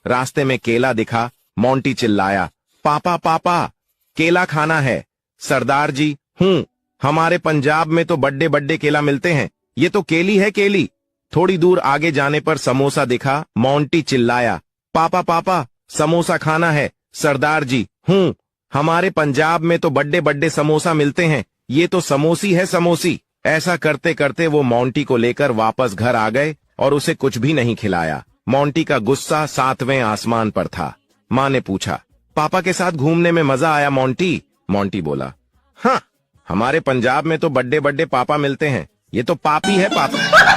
रास्ते में केला दिखा। मोंटी चिल्लाया, पापा पापा, केला खाना है। सरदार जी, हूँ, हमारे पंजाब में तो बड्डे बड्डे केला मिलते हैं, ये तो केली है केली। थोड़ी दूर आगे जाने पर समोसा दिखा। मोंटी चिल्लाया, पापा पापा, समोसा खाना है। सरदार जी, हूँ, हमारे पंजाब में तो बड्डे बड्डे समोसा मिलते हैं, ये तो समोसी है समोसी। ऐसा करते करते वो मोंटी को लेकर वापस घर आ गए और उसे कुछ भी नहीं खिलाया। मोंटी का गुस्सा 7वें आसमान पर था। माँ ने पूछा, पापा के साथ घूमने में मजा आया मोंटी? मोंटी बोला, हाँ, हमारे पंजाब में तो बड्डे बड्डे पापा मिलते हैं, ये तो पापी है पापा।